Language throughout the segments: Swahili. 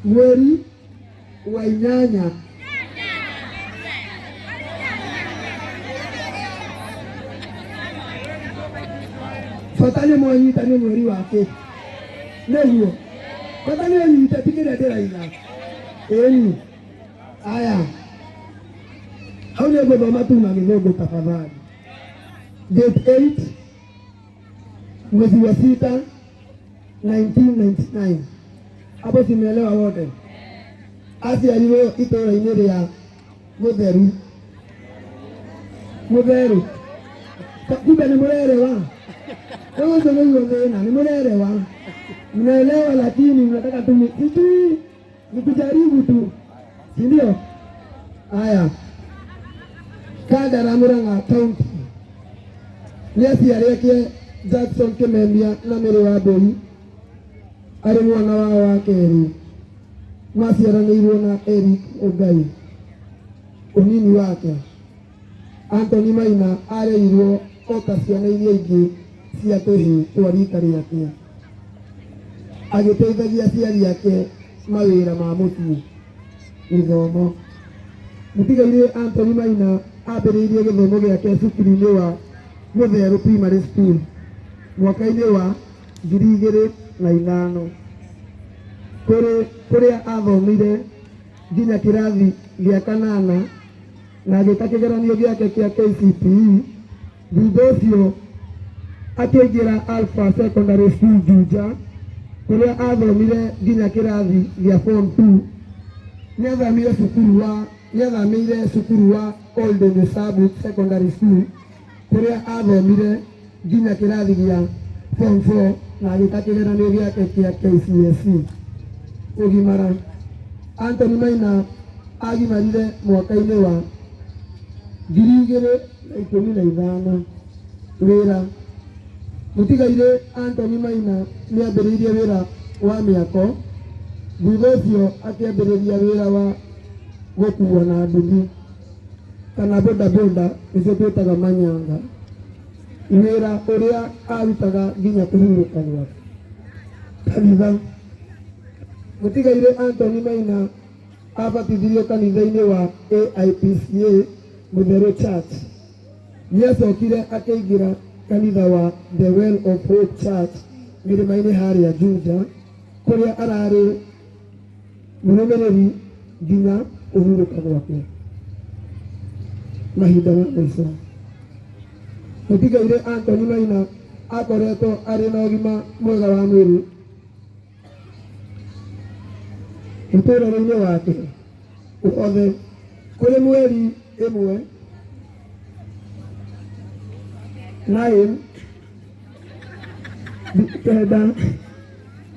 mweri wa inyanya fatani mwanyita ni mweri wake neguo fatani anyita tikire ndiraina eni aya hau ni gũthoma tu na gĩthũngũ tafadhali. Date 8 mwezi wa 6 1999. Hapo simeelewa wote. Aciarirwo itũũra-inĩ rĩa Mũtheru. Kumbe ni mũrerewa. Wewe ndio ni mũrerewa. Mnaelewa lakini mnataka tu nikujaribu tu. Si ndio? Haya. Kagara Murang'a County. Nĩ aciari ake Jackson Kimemia na Mary Wambui arĩ mwana wao wa kerĩ. Maciaranĩirwo na Eric Ogai. Ũnini wake Anthony Maina areirwo o ta ciana iria ingĩ cia tũhĩĩ twa rika rĩake. Agĩteithagia aciari ake mawĩra ma mũciĩ gĩthomo. Mũtigairĩ Anthony Maina ambĩrĩirie gĩthomo gĩake cukuru-inĩ wa Mũtheru Primary School mwaka-inĩ wa 2005 kũrĩa athomire nginya kĩrathi gĩa 8 na agĩka kĩgeranio gĩake kĩa KCPE. Thutha ũcio akĩingĩra Alpha Secondary School Juja kũrĩa athomire nginya kĩrathi gĩa Form 2. Nĩathamĩire cukuru wa Old Nyasabu Secondary School kũrĩa athomire nginya kĩrathi gĩa Form 4 na agĩka kĩgeranio gĩake kĩa KCSE. Ũgimara Anthony Maina agimarire mwaka-inĩ wa 2015 wĩra. Mũtigairĩ Anthony Maina nĩambĩrĩirie wĩra wa mĩako. Thutha ũcio akĩambĩrĩria wĩra wa gũkuua na nduthi kana bodaboda nĩcio twĩtaga manyanga, wĩra ũrĩa arutaga nginya kũhurũka gwake kanitha. Mũtigairĩ Anthony Maina abatithirio kanitha-inĩ wa AIPCA Mũtheru Church. Nĩacokire akĩingĩra kanitha wa The Well of Hope Church mĩrĩma-inĩ harĩa Juja kũrĩa ararĩ mũrũmĩrĩri nginya kũhurũka gwake mahinda ma mũico. Mũtigairĩ Anthony Maina akoretwo arĩ na ũgima mwega wa mwĩrĩ mũtũũrĩre-inĩ wake wothe. Kũrĩ mweri 1 9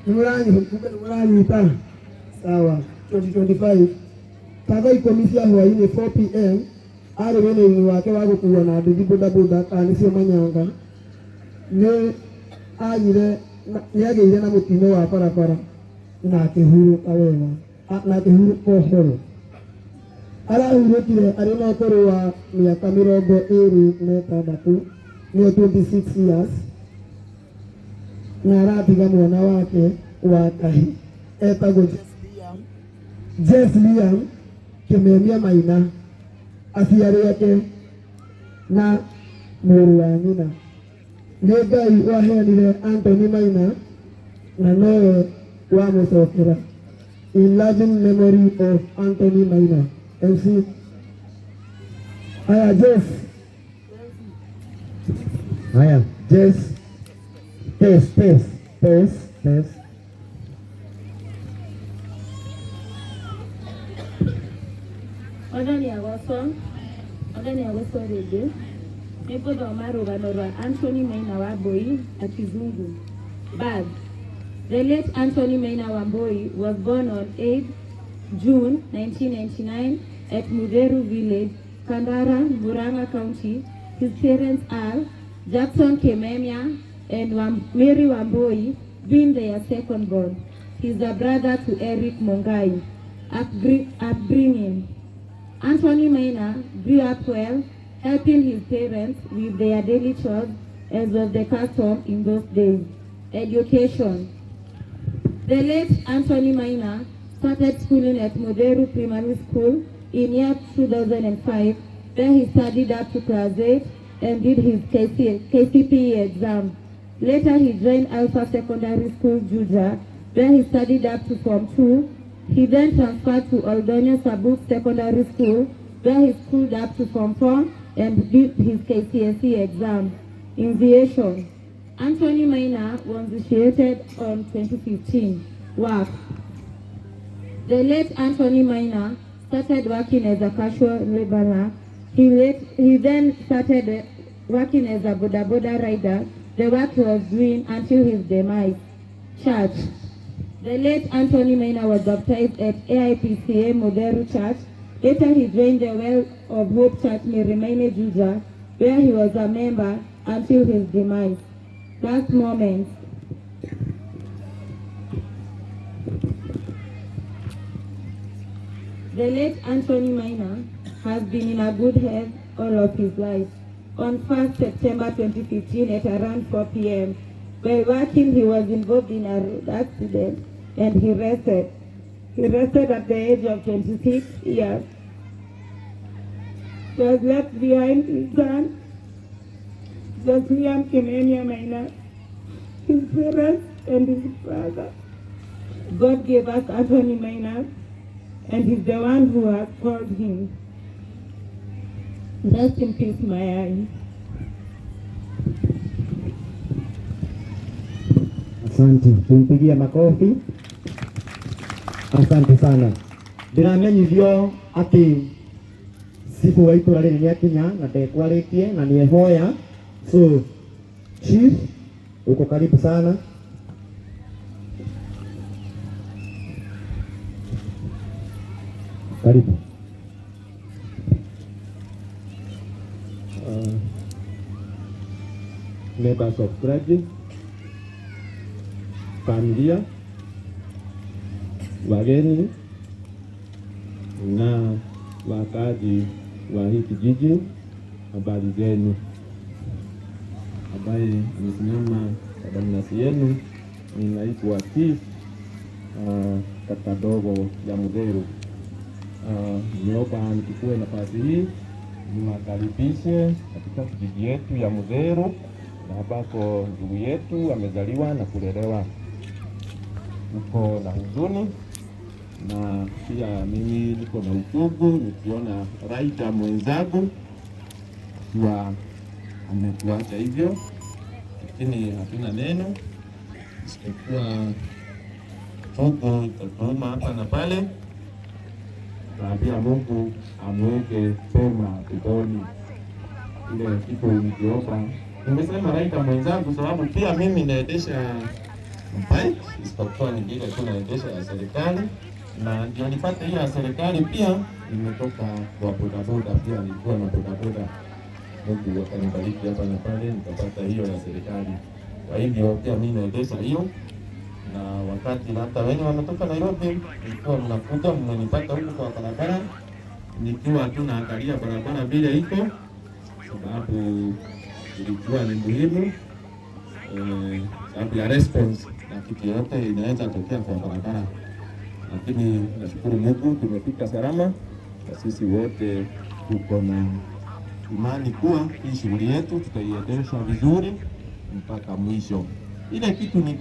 nĩmũranyita sawa 2025 thaa 10 cia hwaĩ-inĩ 4 PM arĩ wĩra-inĩ wake wa gũkuua na nduthi bodaboda kana nĩcio manyanga. Nĩagĩire na mũtino wa barabara na akĩhurũka wega na akĩhurũka ũhoro. Arahurũkire arĩ na ũkũrũ wa mĩaka 26 nĩyo 26 years na aratiga mwana wake wa kahĩ etagwo Jess Liam Kimemia Maina, aciari ake na mũrũ wa nyina. Nĩ Ngai waheanire Anthony Maina na nowe wamũcokera. In loving memory of Anthony Maina. MC haya Jess. Haya Jess. Test. Odani agoswa rĩngĩ nĩngũthoma rũgano rwa Anthony Maina Wambui na Kizungu. Birth. The late Anthony Maina Wambui was born on 8 June 1999 at Mutheru Village, Kandara, Murang'a County. His parents are Jackson Kimemia and Mary Wambui, being their second born. He is a brother to Eric Mongai. Upbringing. Anthony Maina grew up well, helping his parents with their daily chores as was the custom in those days. Education. The late Anthony Maina started schooling at Mutheru Primary School in year 2005. There he studied up to class 8 and did his KCPE exam. Later he joined Alpha Secondary School, Juja, where he studied up to Form 2. He then transferred to Oldonyo Sabuk Secondary School, where he schooled up to Form 4 and did his KCSE exam. Initiation. Anthony Maina was initiated on 2015. Work. The late Anthony Maina started working as a casual laborer. He then started working as a boda boda rider. The work he was doing until his demise. Church. The late Anthony Maina was baptized at AIPCA Mutheru Church. Later he joined the Well of Hope Church Mirimene Juja, where he was a member until his demise. Last moments. The late Anthony Maina has been in a good health all of his life. On 1st September 2015 at around 4 p.m. while working, he was involved in a road accident and he rested. He rested at the age of 26 years. He was left behind his son, Josliam Kimenia Maina, his parents and his brother. God gave us Anthony Maina, and he's the one who has called him. Rest in peace, Mayai. Asante, tumpigia makofi. Asante sana. Ndiramenyithio ati sifu wa itũra rĩrĩ nĩakinya na ndekwarĩtie na nĩehoya. So chief, uko karibu sana. Karibu. Members of clergy, familia, wageni na wakaaji wa hii kijiji, habari zenu. Ambaye amesimama kwa nafasi yenu ninaitwa Chief kata dogo ya Mutheru. Niomba nichukue nafasi hii niwakaribishe katika kijiji yetu ya Mutheru na ambako ndugu yetu amezaliwa na kulelewa. Niko na huzuni na pia mimi niko na uchungu nikiona raia mwenzangu akiwa ametuacha hivyo, lakini hatuna neno isipokuwa Mungu tutauma hapa na pale, na pia Mungu amweke pema peponi. Ile kitu nikiomba, nimesema raia mwenzangu sababu pia mimi naendesha bike, isipokuwa nyingine tu naendesha ya serikali, na ndio nipate hiyo ya serikali pia nimetoka kwa bodaboda, pia nilikuwa na bodaboda. Mungu akanibariki hapa na pale nikapata hiyo ya serikali. Kwa hivyo pia mimi naendesha hiyo, na wakati hata wenye wanatoka Nairobi nilikuwa mnakuja mmenipata huko kwa barabara nikiwa tu naangalia barabara vile iko, sababu ilikuwa ni muhimu sababu ya response na kitu yote inaweza tokea kwa barabara. Lakini nashukuru Mungu tumefika salama, na sisi wote tuko na imani kuwa hii shughuli yetu tutaiendesha vizuri mpaka mwisho. Ile kitu ni